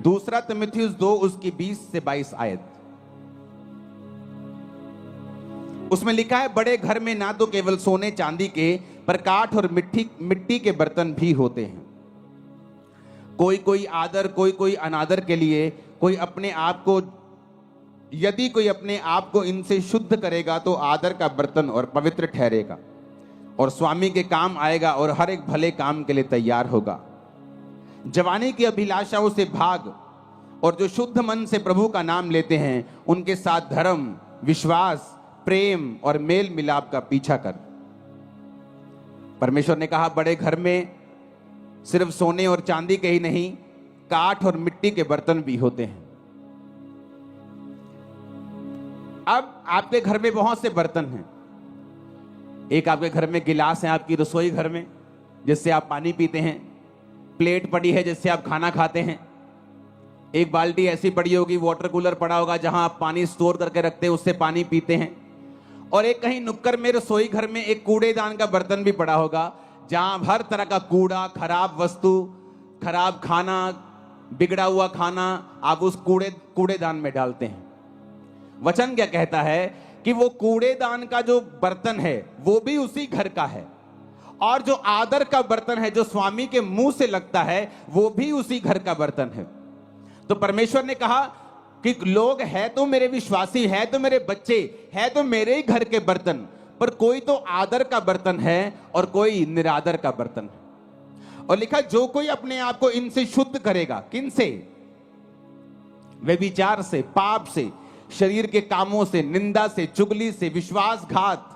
दूसरा तिमुथियुस 2 उसकी 20 से 22 आयत, उसमें लिखा है, बड़े घर में ना तो केवल सोने चांदी के पर काठ और मिट्टी के बर्तन भी होते हैं। कोई कोई आदर, कोई कोई अनादर के लिए, कोई अपने आप को, यदि कोई अपने आप को इनसे शुद्ध करेगा तो आदर का बर्तन और पवित्र ठहरेगा और स्वामी के काम आएगा और हर एक भले काम के लिए तैयार होगा। जवानी की अभिलाषाओं से भाग और जो शुद्ध मन से प्रभु का नाम लेते हैं उनके साथ धर्म, विश्वास, प्रेम और मेल मिलाप का पीछा कर। परमेश्वर ने कहा, बड़े घर में सिर्फ सोने और चांदी के ही नहीं, काठ और मिट्टी के बर्तन भी होते हैं। अब आपके घर में बहुत से बर्तन हैं। एक आपके घर में गिलास है, आपकी रसोई घर में, जिससे आप पानी पीते हैं। प्लेट पड़ी है जिससे आप खाना खाते हैं। एक बाल्टी ऐसी पड़ी होगी, वाटर कूलर पड़ा होगा जहां आप पानी स्टोर करके रखते हैं, उससे पानी पीते हैं। और एक कहीं नुक्कड़ में रसोई घर में एक कूड़ेदान का बर्तन भी पड़ा होगा, जहां हर तरह का कूड़ा, खराब वस्तु, खराब खाना, बिगड़ा हुआ खाना आप उस कूड़ेदान में डालते हैं। वचन क्या कहता है कि वो कूड़ेदान का जो बर्तन है वो भी उसी घर का है, और जो आदर का बर्तन है जो स्वामी के मुंह से लगता है वो भी उसी घर का बर्तन है। तो परमेश्वर ने कहा कि लोग है तो मेरे विश्वासी, है तो मेरे बच्चे, है तो मेरे ही घर के बर्तन, पर कोई तो आदर का बर्तन है और कोई निरादर का बर्तन है। और लिखा, जो कोई अपने आप को इनसे शुद्ध करेगा, किन से? व्यभिचार से, पाप से, शरीर के कामों से, निंदा से, चुगली से, विश्वासघात,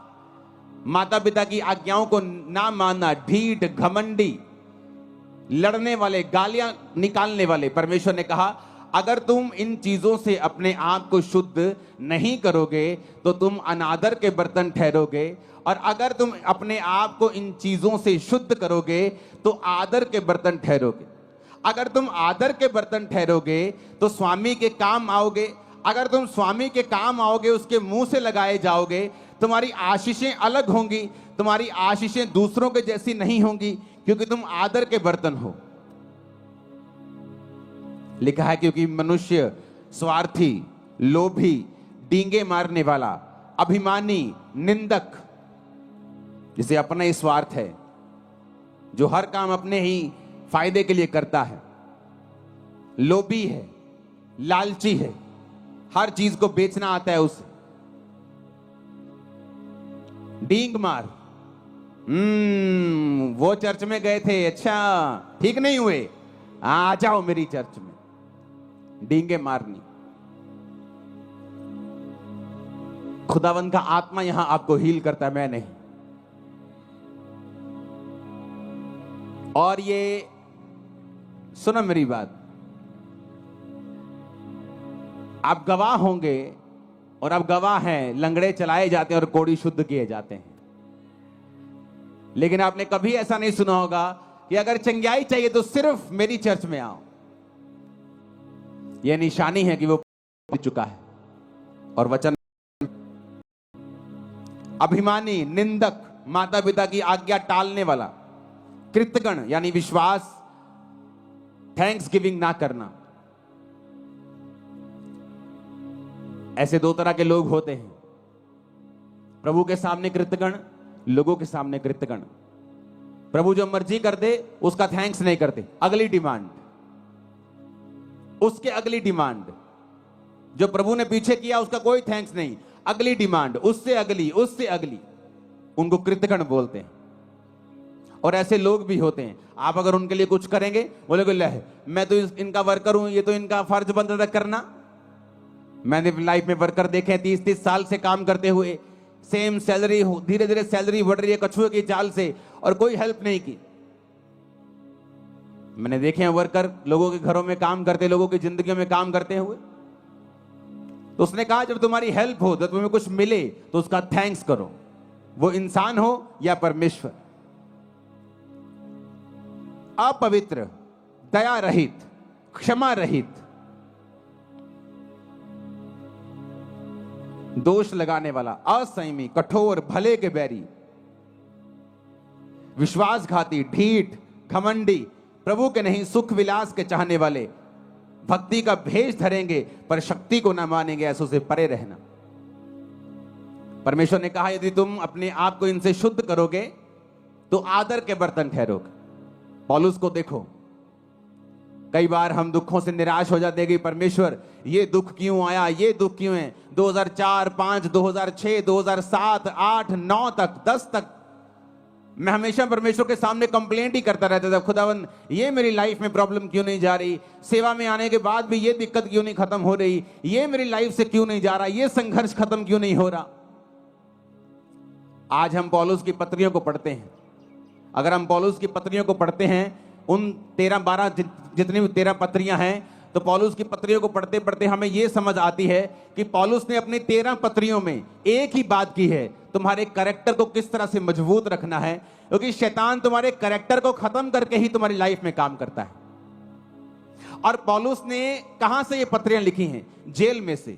माता पिता की आज्ञाओं को ना मानना, ढीठ, घमंडी, लड़ने वाले, गालियां निकालने वाले। परमेश्वर ने कहा, अगर तुम इन चीजों से अपने आप को शुद्ध नहीं करोगे तो तुम अनादर के बर्तन ठहरोगे, और अगर तुम अपने आप को इन चीजों से शुद्ध करोगे तो आदर के बर्तन ठहरोगे। अगर तुम आदर के बर्तन ठहरोगे तो स्वामी के काम आओगे। अगर तुम स्वामी के काम आओगे, उसके मुंह से लगाए जाओगे, तुम्हारी आशीषें अलग होंगी, तुम्हारी आशीषें दूसरों के जैसी नहीं होंगी, क्योंकि तुम आदर के बर्तन हो। लिखा है, क्योंकि मनुष्य स्वार्थी, लोभी, डींगे मारने वाला, अभिमानी, निंदक, जिसे अपना ही स्वार्थ है, जो हर काम अपने ही फायदे के लिए करता है, लोभी है, लालची है, हर चीज को बेचना आता है उसे, डींग मार, वो चर्च में गए थे, अच्छा ठीक नहीं हुए, आ जाओ मेरी चर्च में। डींगे मारनी। खुदावंद का आत्मा यहां आपको हील करता है, मैं नहीं। और ये सुनो मेरी बात, आप गवाह होंगे, और आप गवाह हैं, लंगड़े चलाए जाते हैं और कोढ़ी शुद्ध किए जाते हैं। लेकिन आपने कभी ऐसा नहीं सुना होगा कि अगर चंगाई चाहिए तो सिर्फ मेरी चर्च में आओ। यह निशानी है कि वो पहुंच चुका है। और वचन, अभिमानी, निंदक, माता पिता की आज्ञा टालने वाला, कृतज्ञ यानी विश्वास, थैंक्स गिविंग ना करना, ऐसे दो तरह के लोग होते हैं। प्रभु के सामने कृतज्ञ, लोगों के सामने कृतज्ञ। प्रभु जो मर्जी कर दे उसका थैंक्स नहीं करते, अगली डिमांड, उसके अगली डिमांड। जो प्रभु ने पीछे किया उसका कोई थैंक्स नहीं, अगली डिमांड, उससे अगली, उससे अगली, उनको कृतज्ञ बोलते हैं। और ऐसे लोग भी होते हैं, आप अगर उनके लिए कुछ करेंगे, बोलेगे ले मैं तो इनका वर्कर हूं, ये तो इनका फर्ज बनता था करना। मैंने लाइफ में वर्कर देखे 30-30 साल से काम करते हुए, सेम सैलरी, धीरे धीरे सैलरी बढ़ रही है कछुए की चाल से, और कोई हेल्प नहीं की। मैंने देखे हैं वर्कर लोगों के घरों में काम करते, लोगों की जिंदगियों में काम करते हुए। तो उसने कहा, जब तुम्हारी हेल्प हो, जब तुम्हें कुछ मिले तो उसका थैंक्स करो, वो इंसान हो या परमेश्वर। अपवित्र, दया रहित, क्षमा रहित, दोष लगाने वाला, असंयमी, कठोर, भले के बैरी, विश्वासघाती, ढीठ, घमंडी, प्रभु के नहीं सुख विलास के चाहने वाले, भक्ति का भेष धरेंगे पर शक्ति को ना मानेंगे, ऐसों से परे रहना। परमेश्वर ने कहा यदि तुम अपने आप को इनसे शुद्ध करोगे तो आदर के बर्तन ठहरोगे। पौलुस को देखो, कई बार हम दुखों से निराश हो जाते हैं कि परमेश्वर ये दुख क्यों आया, ये दुख क्यों है। 2004, 5, 2006, 2007, 8, 9 तक, 10 तक मैं हमेशा परमेश्वर के सामने कंप्लेंट ही करता रहता था, खुदावन ये मेरी लाइफ में प्रॉब्लम क्यों नहीं जा रही, सेवा में आने के बाद भी ये दिक्कत क्यों नहीं खत्म हो रही, ये मेरी लाइफ से क्यों नहीं जा रहा, ये संघर्ष खत्म क्यों नहीं हो रहा। आज हम पौलुस की पत्रियों को पढ़ते हैं। अगर हम पौलुस की पत्रियों को पढ़ते हैं, उन 13-12 जितनी भी 13 पत्रियां हैं, तो पौलुस की पत्रियों को पढ़ते पढ़ते हमें यह समझ आती है कि पौलुस ने अपनी 13 पत्रियों में एक ही बात की है, तुम्हारे कैरेक्टर को किस तरह से मजबूत रखना है, क्योंकि शैतान तुम्हारे कैरेक्टर को खत्म करके ही तुम्हारी लाइफ में काम करता है। और पौलुस ने कहां से ये पत्रियां लिखी हैं? जेल में से।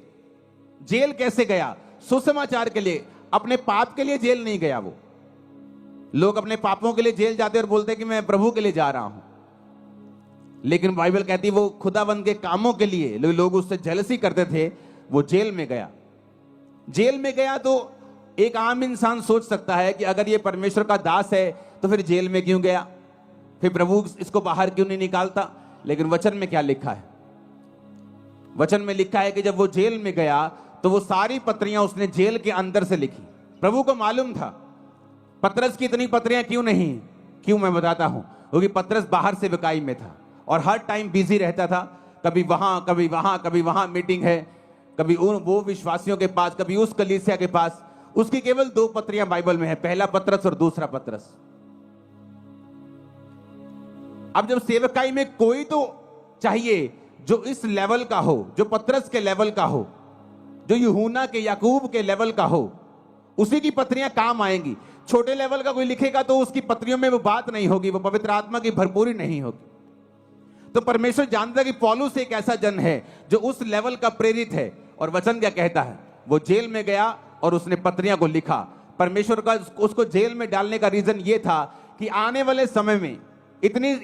जेल कैसे गया? सुसमाचार के लिए, अपने पाप के लिए जेल नहीं गया। वो लोग अपने पापों के लिए जेल जाते और बोलते कि मैं प्रभु के लिए जा रहा हूं, लेकिन बाइबल कहती है वो खुदावंद के कामों के लिए लोग उससे जेलसी करते थे, वो जेल में गया। जेल में गया तो एक आम इंसान सोच सकता है कि अगर ये परमेश्वर का दास है तो फिर जेल में क्यों गया, फिर प्रभु इसको बाहर क्यों नहीं निकालता। लेकिन वचन में क्या लिखा है? वचन में लिखा है कि जब वो जेल में गया तो वो सारी पत्रियां उसने जेल के अंदर से लिखी। प्रभु को मालूम था पतरस की इतनी पत्रियां क्यों नहीं, क्यों मैं बताता हूं, क्योंकि पतरस बाहर से विकाई में था और हर टाइम बिजी रहता था, कभी वहां कभी वहां कभी वहां मीटिंग है, कभी वो विश्वासियों के पास, कभी उस कलीसिया के पास। उसकी केवल 2 पत्रियां बाइबल में है, पहला पतरस और दूसरा पतरस। अब जब सेवकाई में कोई तो चाहिए जो इस लेवल का हो, जो पतरस के लेवल का हो, जो यूहन्ना के, याकूब के लेवल का हो, उसी की पत्रियां काम आएंगी। छोटे लेवल का कोई लिखेगा तो उसकी पत्रियों में वो बात नहीं होगी, वो पवित्र आत्मा की भरपूरी नहीं होगी। तो परमेश्वर जानता है कि पौलुस एक ऐसा जन है जो उस लेवल का प्रेरित है। और वचन क्या कहता है? वो जेल में गया और उसने पत्रियां को लिखा। परमेश्वर का उसको जेल में डालने का रीजन ये था कि आने वाले समय में इतनी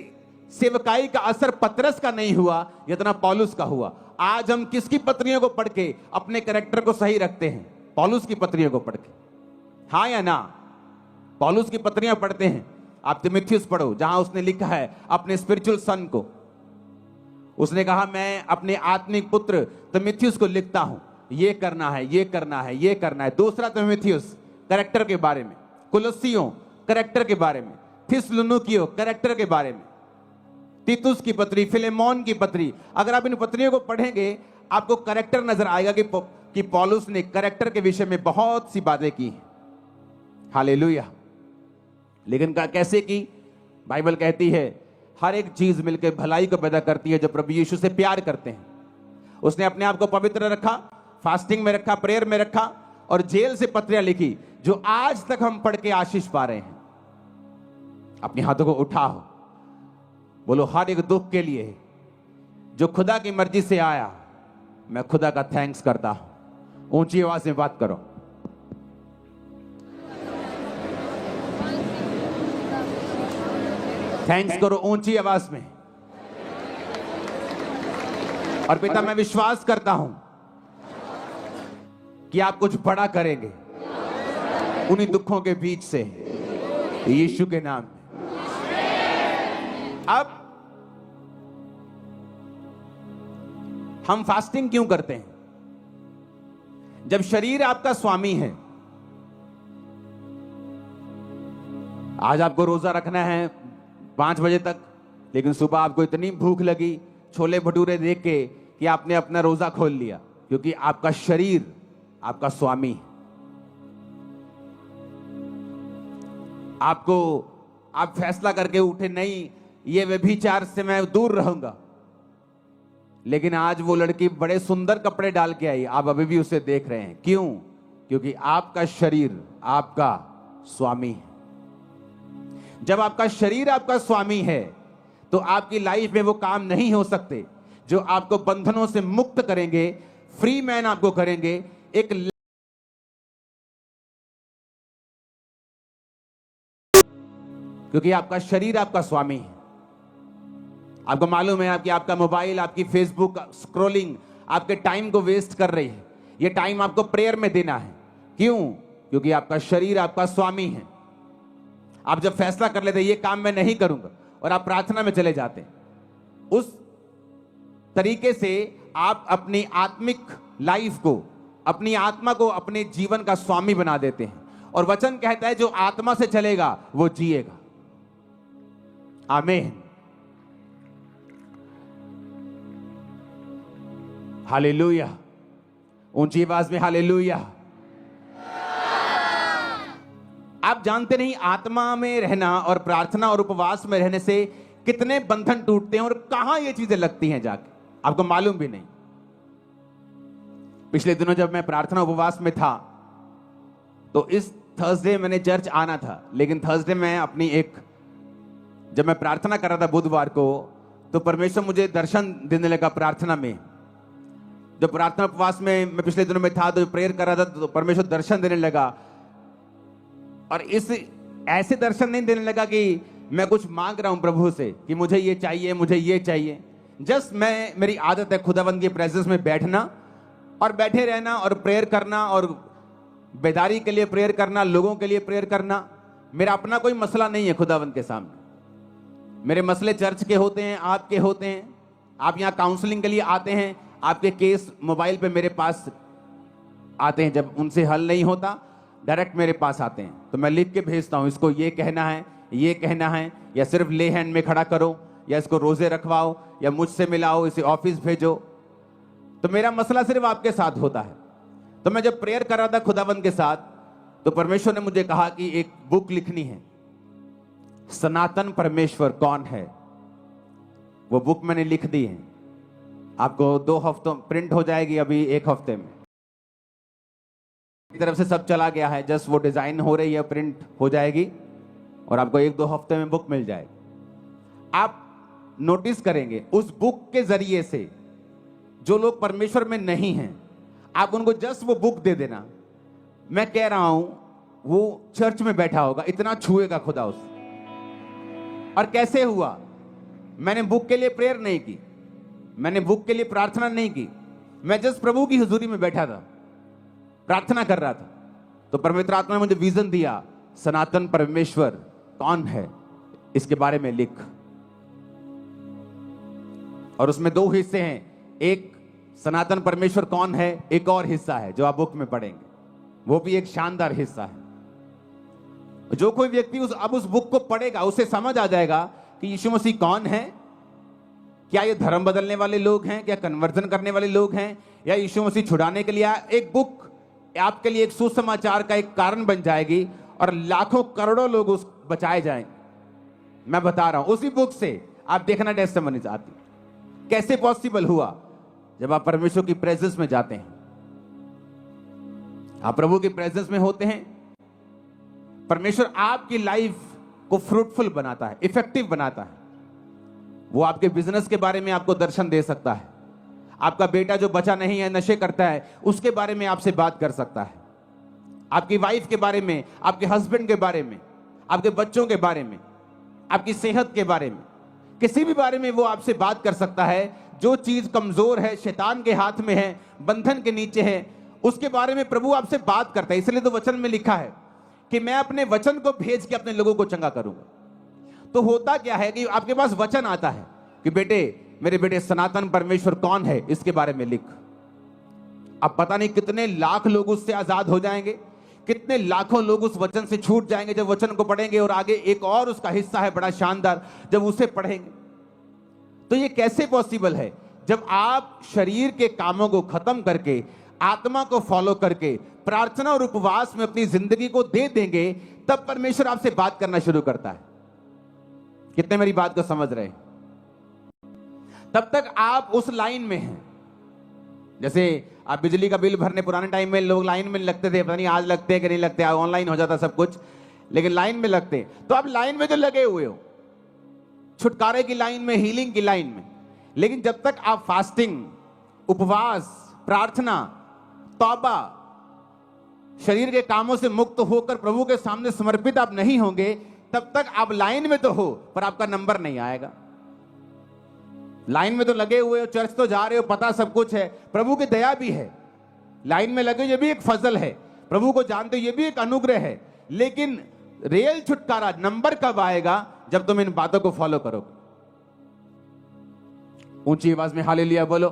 सेवकाई का असर पतरस का नहीं हुआ जितना पौलुस का हुआ। आज हम किसकी पत्रियों को पढ़ के अपने कैरेक्टर को सही रखते हैं? पौलुस की पत्रियों को पढ़ के, हाँ या ना? पौलुस की पत्रियां पढ़ते हैं। आप तीमुथियुस पढ़ो, जहां उसने लिखा है अपने स्पिरिचुअल सन को, उसने कहा मैं अपने आत्मिक पुत्र तीमुथियुस को लिखता हूं, ये करना है, ये करना है, ये करना है। दूसरा तीमुथियुस कैरेक्टर के बारे में, कुलुस्सियों कैरेक्टर के बारे में, थिस्सलुनीकियों कैरेक्टर के बारे में, तीतुस की पत्री, फिलेमोन की पत्री। अगर आप इन पत्रियों को पढ़ेंगे आपको कैरेक्टर नजर आएगा कि पौलुस ने कैरेक्टर के विषय में बहुत सी बातें की। हालेलुया। लेकिन कैसे की? बाइबल कहती है हर एक चीज मिलकर भलाई को पैदा करती है जो प्रभु यीशु से प्यार करते हैं। उसने अपने आप को पवित्र रखा, फास्टिंग में रखा, प्रेयर में रखा और जेल से पत्रियां लिखी जो आज तक हम पढ़ के आशीष पा रहे हैं। अपने हाथों को उठाओ, बोलो हर एक दुख के लिए जो खुदा की मर्जी से आया, मैं खुदा का थैंक्स करता हूं। ऊंची आवाज में बात करो। थैंक्स करो ऊंची आवाज में। और पिता मैं विश्वास करता हूं कि आप कुछ बड़ा करेंगे उन्हीं दुखों के बीच से, यीशु के नाम में। अब हम फास्टिंग क्यों करते हैं? जब शरीर आपका स्वामी है, आज आपको रोजा रखना है 5 बजे तक, लेकिन सुबह आपको इतनी भूख लगी छोले भटूरे देख के कि आपने अपना रोजा खोल लिया, क्योंकि आपका शरीर आपका स्वामी है। आप फैसला करके उठे, नहीं ये व्यभिचार से मैं दूर रहूंगा, लेकिन आज वो लड़की बड़े सुंदर कपड़े डाल के आई, आप अभी भी उसे देख रहे हैं। क्यों? क्योंकि आपका शरीर आपका स्वामी है। जब आपका शरीर आपका स्वामी है तो आपकी लाइफ में वो काम नहीं हो सकते जो आपको बंधनों से मुक्त करेंगे, फ्री मैन आपको करेंगे। एक क्योंकि आपका शरीर आपका स्वामी है। आपको मालूम है आपकी आपका मोबाइल, आपकी फेसबुक स्क्रॉलिंग आपके टाइम को वेस्ट कर रही है। ये टाइम आपको प्रेयर में देना है। क्यों? क्योंकि आपका शरीर आपका स्वामी है। आप जब फैसला कर लेते ये काम मैं नहीं करूंगा और आप प्रार्थना में चले जाते हैं, उस तरीके से आप अपनी आत्मिक लाइफ को, अपनी आत्मा को अपने जीवन का स्वामी बना देते हैं। और वचन कहता है जो आत्मा से चलेगा वो जिएगा। आमीन, हालेलुया। ऊंची आवाज में हालेलुया। आप जानते नहीं आत्मा में रहना और प्रार्थना और उपवास में रहने से कितने बंधन टूटते हैं और कहां ये चीजें लगती हैं जाके, आपको मालूम भी नहीं। पिछले दिनों जब मैं प्रार्थना उपवास में था तो इस थर्सडे मैंने चर्च आना था, लेकिन थर्सडे में जब मैं प्रार्थना कर रहा था बुधवार को, तो परमेश्वर मुझे दर्शन देने लगा प्रार्थना में। जब प्रार्थना उपवास में मैं पिछले दिनों में था तो प्रेयर कर रहा था तो परमेश्वर दर्शन देने लगा। और ऐसे दर्शन नहीं देने लगा कि मैं कुछ मांग रहा हूं प्रभु से कि मुझे ये चाहिए, मुझे ये चाहिए। जस्ट मेरी आदत है खुदावंद के प्रेजेंस में बैठना और बैठे रहना और प्रेयर करना और बेदारी के लिए प्रेयर करना, लोगों के लिए प्रेयर करना। मेरा अपना कोई मसला नहीं है खुदावंद के सामने। मेरे मसले चर्च के होते हैं, आपके होते हैं। आप यहाँ काउंसलिंग के लिए आते हैं, आपके केस मोबाइल पे मेरे पास आते हैं। जब उनसे हल नहीं होता डायरेक्ट मेरे पास आते हैं, तो मैं लिख के भेजता हूं, इसको ये कहना है, ये कहना है, या सिर्फ ले हैंड में खड़ा करो, या इसको रोजे रखवाओ, या मुझसे मिलाओ, इसे ऑफिस भेजो। तो मेरा मसला सिर्फ आपके साथ होता है। तो मैं जब प्रेयर कर रहा था खुदावंद के साथ, तो परमेश्वर ने मुझे कहा कि एक बुक लिखनी है, सनातन परमेश्वर कौन है। वो बुक मैंने लिख दी है, आपको 2 हफ्तों प्रिंट हो जाएगी, अभी 1 हफ्ते में। तरफ से सब चला गया है, जस्ट वो डिजाइन हो रही है, प्रिंट हो जाएगी और आपको 1-2 हफ्ते में बुक मिल जाएगी। आप नोटिस करेंगे उस बुक के जरिए से जो लोग परमेश्वर में नहीं हैं, आप उनको जस्ट वो बुक दे देना। मैं कह रहा हूं वो चर्च में बैठा होगा, इतना छुएगा खुदा उससे। और कैसे हुआ? मैंने बुक के लिए प्रेयर नहीं की, मैंने बुक के लिए प्रार्थना नहीं की, मैं जस्ट प्रभु की हुजूरी में बैठा था, प्रार्थना कर रहा था। तो पवित्र आत्मा ने मुझे विजन दिया, सनातन परमेश्वर कौन है, इसके बारे में लिख। और उसमें 2 हिस्से हैं, एक सनातन परमेश्वर कौन है, एक और हिस्सा है जो आप बुक में पढ़ेंगे, वो भी एक शानदार हिस्सा है। जो कोई व्यक्ति अब उस बुक को पढ़ेगा उसे समझ आ जाएगा कि यीशु मसीह कौन है। क्या ये धर्म बदलने वाले लोग हैं, क्या कन्वर्जन करने वाले लोग हैं, या यीशु मसीह छुड़ाने के लिए आया। एक बुक आपके लिए एक सुसमाचार का एक कारण बन जाएगी और लाखों करोड़ों लोग उस बचाए जाएंगे। मैं बता रहा हूं, उसी बुक से आप देखना टेस्टिमनीज आती। कैसे पॉसिबल हुआ? जब आप परमेश्वर की प्रेजेंस में जाते हैं, आप प्रभु की प्रेजेंस में होते हैं, परमेश्वर आपकी लाइफ को फ्रूटफुल बनाता है, इफेक्टिव बनाता है। वो आपके बिजनेस के बारे में आपको दर्शन दे सकता है। आपका बेटा जो बचा नहीं है, नशे करता है, उसके बारे में आपसे बात कर सकता है। आपकी वाइफ के बारे में, आपके हस्बैंड के बारे में, आपके बच्चों के बारे में, आपकी सेहत के बारे में, किसी भी बारे में वो आपसे बात कर सकता है। जो चीज कमजोर है, शैतान के हाथ में है, बंधन के नीचे है, उसके बारे में प्रभु आपसे बात करता है। इसलिए तो वचन में लिखा है कि मैं अपने वचन को भेज के अपने लोगों को चंगा करूंगा। तो होता क्या है कि आपके पास वचन आता है कि बेटे, मेरे बेटे, सनातन परमेश्वर कौन है, इसके बारे में लिख। अब पता नहीं कितने लाख लोग उससे आजाद हो जाएंगे, कितने लाखों लोग उस वचन से छूट जाएंगे जब वचन को पढ़ेंगे। और आगे एक और उसका हिस्सा है बड़ा शानदार, जब उसे पढ़ेंगे। तो ये कैसे पॉसिबल है? जब आप शरीर के कामों को खत्म करके, आत्मा को फॉलो करके, प्रार्थना और उपवास में अपनी जिंदगी को दे देंगे, तब परमेश्वर आपसे बात करना शुरू करता है। कितने मेरी बात को समझ रहे हैं? तब तक आप उस लाइन में हैं। जैसे आप बिजली का बिल भरने, पुराने टाइम में लोग लाइन में लगते थे, पता नहीं आज लगते हैं कि नहीं लगते, ऑनलाइन हो जाता सब कुछ, लेकिन लाइन में लगते। तो आप लाइन में जो लगे हुए हो, छुटकारे की लाइन में, हीलिंग की लाइन में। लेकिन जब तक आप फास्टिंग, उपवास, प्रार्थना, तौबा, शरीर के कामों से मुक्त होकर प्रभु के सामने समर्पित आप नहीं होंगे, तब तक आप लाइन में तो हो पर आपका नंबर नहीं आएगा। लाइन में तो लगे हुए हो, चर्च तो जा रहे हो, पता सब कुछ है, प्रभु की दया भी है। लाइन में लगे ये भी एक फजल है, प्रभु को जानते हो ये भी एक अनुग्रह है। लेकिन रियल छुटकारा नंबर कब आएगा? जब तुम इन बातों को फॉलो करोगे। ऊंची आवाज में हालेलुया बोलो।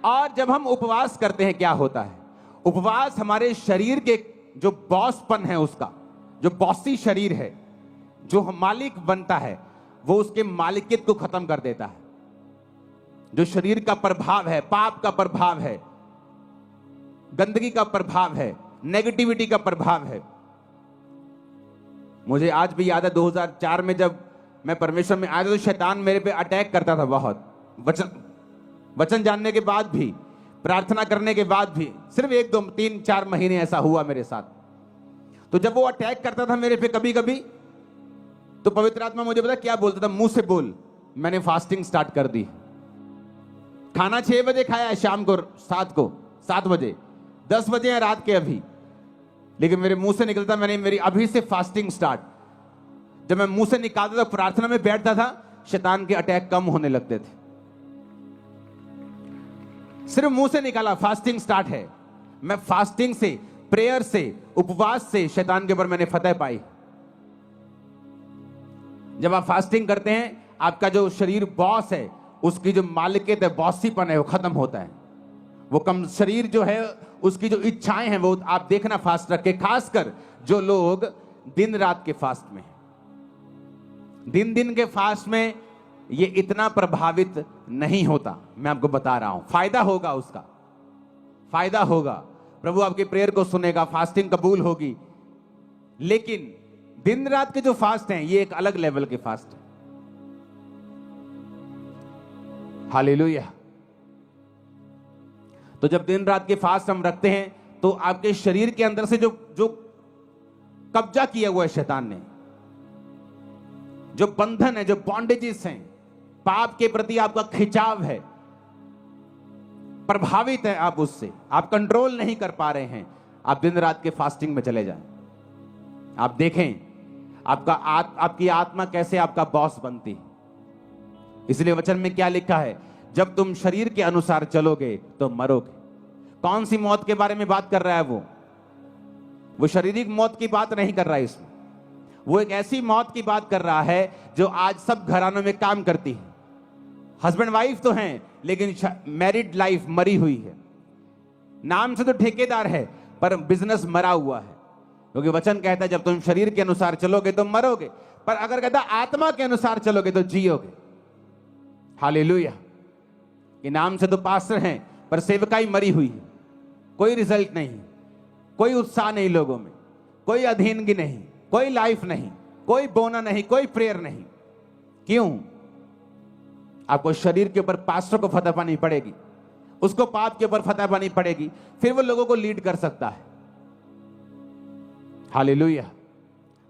और जब हम उपवास करते हैं क्या होता है? उपवास हमारे शरीर के जो बॉसपन है, उसका जो बॉसी शरीर है, जो मालिक बनता है, वो उसके मालिकियत को खत्म कर देता है। जो शरीर का प्रभाव है, पाप का प्रभाव है, गंदगी का प्रभाव है, नेगेटिविटी का प्रभाव है। मुझे आज भी याद है 2004 में जब मैं परमेश्वर में आया था, तो शैतान मेरे पे अटैक करता था बहुत। वचन जानने के बाद भी, प्रार्थना करने के बाद भी, सिर्फ 1 2 3 4 महीने ऐसा हुआ मेरे साथ। तो जब वो अटैक करता था मेरे पे कभी कभी, तो पवित्र आत्मा मुझे पता क्या बोलता था? मुंह से बोल। मैंने फास्टिंग स्टार्ट कर दी। खाना 6 बजे खाया है, शाम को 7 बजे, 10 बजे है रात के अभी, लेकिन मेरे मुंह से निकलता, मैंने मेरी अभी से फास्टिंग स्टार्ट। जब मैं मुंह से निकालता था, प्रार्थना में बैठता था, शैतान के अटैक कम होने लगते थे। सिर्फ मुंह से निकाला, फास्टिंग स्टार्ट है। मैं फास्टिंग से, प्रेयर से, उपवास से शैतान के ऊपर मैंने फतह पाई। जब आप फास्टिंग करते हैं, आपका जो शरीर बॉस है, उसकी जो मालिकियत है, बॉसीपन है, वो खत्म होता है। वो कम शरीर जो है, उसकी जो इच्छाएं हैं, वो आप देखना फास्ट रख के, खासकर जो लोग दिन रात के फास्ट में, दिन के फास्ट में ये इतना प्रभावित नहीं होता। मैं आपको बता रहा हूं, फायदा होगा, उसका फायदा होगा। प्रभु आपकी प्रेयर को सुनेगा, फास्टिंग कबूल होगी। लेकिन दिन रात के जो फास्ट हैं, ये एक अलग लेवल के फास्ट है। हालेलुया। तो जब दिन रात के फास्ट हम रखते हैं, तो आपके शरीर के अंदर से जो कब्जा किया हुआ है शैतान ने, जो बंधन है, जो बॉन्डेजेस हैं, पाप के प्रति आपका खिंचाव है, प्रभावित है आप उससे, आप कंट्रोल नहीं कर पा रहे हैं, आप दिन रात के फास्टिंग में चले जाएं। आप देखें आपकी आत्मा कैसे आपका बॉस बनती है। इसलिए वचन में क्या लिखा है? जब तुम शरीर के अनुसार चलोगे तो मरोगे। कौन सी मौत के बारे में बात कर रहा है? वो शारीरिक मौत की बात नहीं कर रहा है इसमें। वो एक ऐसी मौत की बात कर रहा है जो आज सब घरानों में काम करती है। हस्बैंड वाइफ तो हैं, लेकिन मैरिड लाइफ मरी हुई है। नाम से तो ठेकेदार है, पर बिजनेस मरा हुआ है। क्योंकि वचन कहता है जब तुम शरीर के अनुसार चलोगे तो मरोगे, पर अगर कहता आत्मा के अनुसार चलोगे तो जियोगे। हालेलुया। कि नाम से तो पास्टर हैं, पर सेवकाई मरी हुई है। कोई रिजल्ट नहीं, कोई उत्साह नहीं लोगों में, कोई अधीनगी नहीं, कोई लाइफ नहीं, कोई बोना नहीं, कोई प्रेयर नहीं। क्यों? आपको शरीर के ऊपर पास्टर को फतह पानी पड़ेगी, उसको पाप के ऊपर फतह पानी पड़ेगी, फिर वो लोगों को लीड कर सकता है। हालेलुया।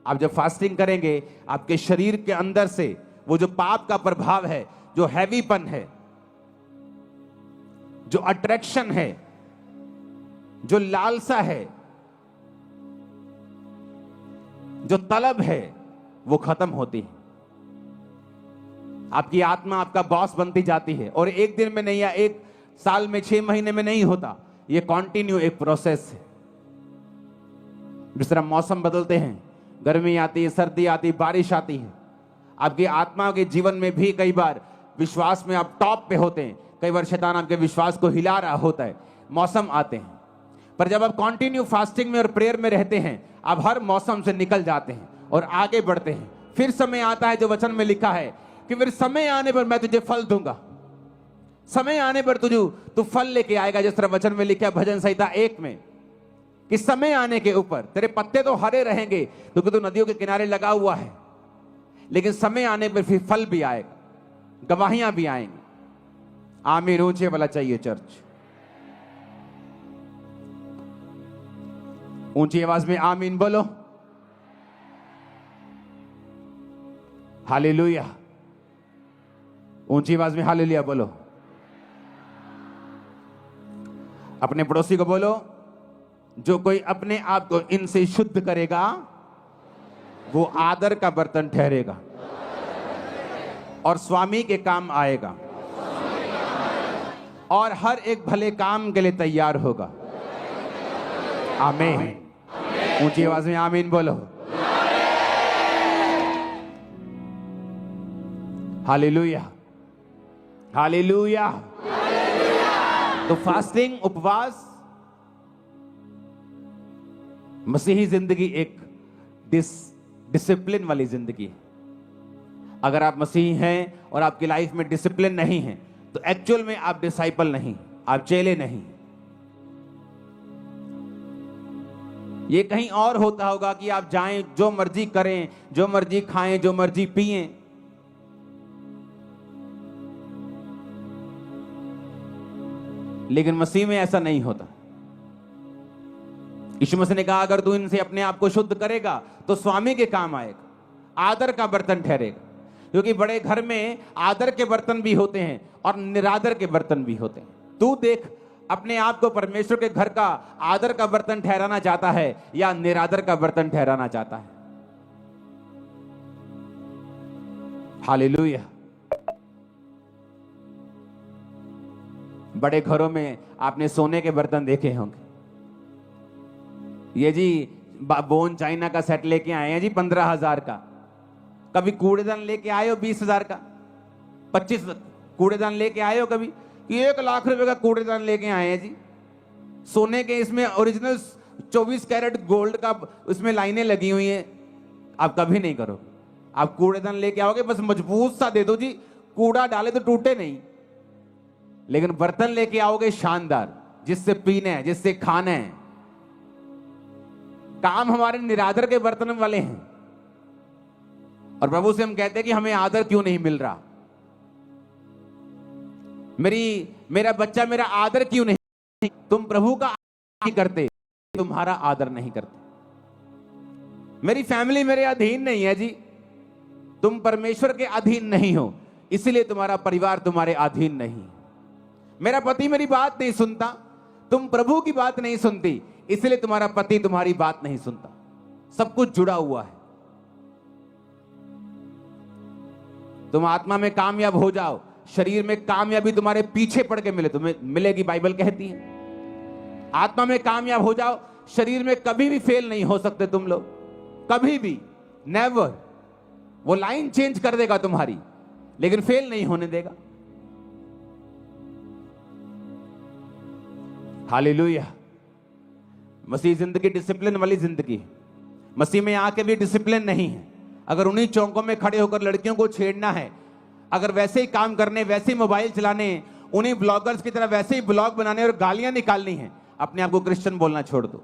आप जब फास्टिंग करेंगे, आपके शरीर के अंदर से वो जो पाप का प्रभाव है, जो हैवीपन है, जो अट्रैक्शन है, जो लालसा है, जो तलब है, वो खत्म होती है। आपकी आत्मा आपका बॉस बनती जाती है। और एक दिन में नहीं, या एक साल में, 6 महीने में नहीं होता। ये कॉन्टिन्यू एक प्रोसेस है। जिस तरह मौसम बदलते हैं, गर्मी आती है, सर्दी आती है, बारिश आती है, आपकी आत्मा के जीवन में भी कई बार विश्वास में आप टॉप पे होते हैं, कई बार शैतान आपके विश्वास को हिला रहा होता है, मौसम आते हैं। पर जब आप कंटिन्यू फास्टिंग में और प्रेयर में रहते हैं, आप हर मौसम से निकल जाते हैं और आगे बढ़ते हैं। फिर समय आता है जो वचन में लिखा है कि फिर समय आने पर मैं तुझे फल दूंगा। समय आने पर तू फल लेके आएगा। जिस तरह वचन में लिखा है भजन संहिता 1 में कि समय आने के ऊपर तेरे पत्ते तो हरे रहेंगे क्योंकि तू नदियों के किनारे लगा हुआ है, लेकिन समय आने पर फिर फल भी आएगा, गवाहियां भी आएंगी। आमीन। ऊंचे वाला चाहिए चर्च, ऊंची आवाज में आमीन बोलो। हालेलुया। ऊंची आवाज में हालेलुया बोलो। अपने पड़ोसी को बोलो, जो कोई अपने आप को इनसे शुद्ध करेगा वो आदर का बर्तन ठहरेगा। और स्वामी के काम आएगा और हर एक भले काम के लिए तैयार होगा। आमीन। ऊंची आवाज में आमीन बोलो। Hallelujah, hallelujah. तो फास्टिंग, उपवास, मसीही जिंदगी एक डिसिप्लिन वाली जिंदगी है। अगर आप मसीही हैं और आपकी लाइफ में डिसिप्लिन नहीं है तो एक्चुअल में आप डिसाइपल नहीं, आप चेले नहीं। ये कहीं और होता होगा कि आप जाएं, जो मर्जी करें, जो मर्जी खाएं, जो मर्जी पिएं। लेकिन मसीह में ऐसा नहीं होता। यीशु मसीह ने कहा अगर तू इनसे अपने आप को शुद्ध करेगा तो स्वामी के काम आएगा, आदर का बर्तन ठहरेगा। क्योंकि बड़े घर में आदर के बर्तन भी होते हैं और निरादर के बर्तन भी होते हैं। तू देख, अपने आप को परमेश्वर के घर का आदर का बर्तन ठहराना चाहता है या निरादर का बर्तन ठहराना चाहता है? हालेलुया। बड़े घरों में आपने सोने के बर्तन देखे होंगे। ये जी बोन चाइना का सेट लेके आए हैं जी 15,000 का। कभी कूड़ेदान लेके आए हो 20,000 का, 25 कूड़ेदान लेके आए हो कभी? 1 लाख रुपए का कूड़ेदान लेके आए हैं जी। सोने के इसमें ओरिजिनल 24 कैरेट गोल्ड का उसमें लाइनें लगी हुई हैं। आप कभी नहीं करो। आप कूड़ेदान लेके आओगे बस मजबूत सा दे दो जी, कूड़ा डाले तो टूटे नहीं। लेकिन बर्तन लेके आओगे शानदार, जिससे पीना है, जिससे खाना है। काम हमारे निरादर के बर्तन वाले हैं और प्रभु से हम कहते हैं कि हमें आदर क्यों नहीं मिल रहा, मेरा बच्चा मेरा आदर क्यों नहीं। तुम प्रभु का आदर नहीं करते, तुम्हारा आदर नहीं करते। मेरी फैमिली मेरे अधीन नहीं है जी, तुम परमेश्वर के अधीन नहीं हो, इसलिए तुम्हारा परिवार तुम्हारे अधीन नहीं। मेरा पति मेरी बात नहीं सुनता, तुम प्रभु की बात नहीं सुनती, इसलिए तुम्हारा पति तुम्हारी बात नहीं सुनता। सब कुछ जुड़ा हुआ है। तुम आत्मा में कामयाब हो जाओ, शरीर में कामयाबी तुम्हारे पीछे पड़ के तुम्हें मिलेगी, बाइबल कहती है। आत्मा में कामयाब हो जाओ, शरीर में कभी भी फेल नहीं हो सकते तुम लोग, कभी भी, नेवर। वो लाइन चेंज कर देगा तुम्हारी, लेकिन फेल नहीं होने देगा। हालेलुया। मसीह जिंदगी डिसिप्लिन वाली जिंदगी है। मसीह में आके भी डिसिप्लिन नहीं है। अगर उन्हीं चौकों में खड़े होकर लड़कियों को छेड़ना है, अगर वैसे ही काम करने, वैसे ही मोबाइल चलाने, उन्हीं ब्लॉगर्स की तरह वैसे ही ब्लॉग बनाने और गालियां निकालनी है, अपने आप को क्रिश्चियन बोलना छोड़ दो।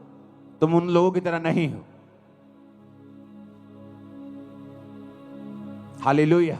तुम उन लोगों की तरह नहीं हो। हालेलुया।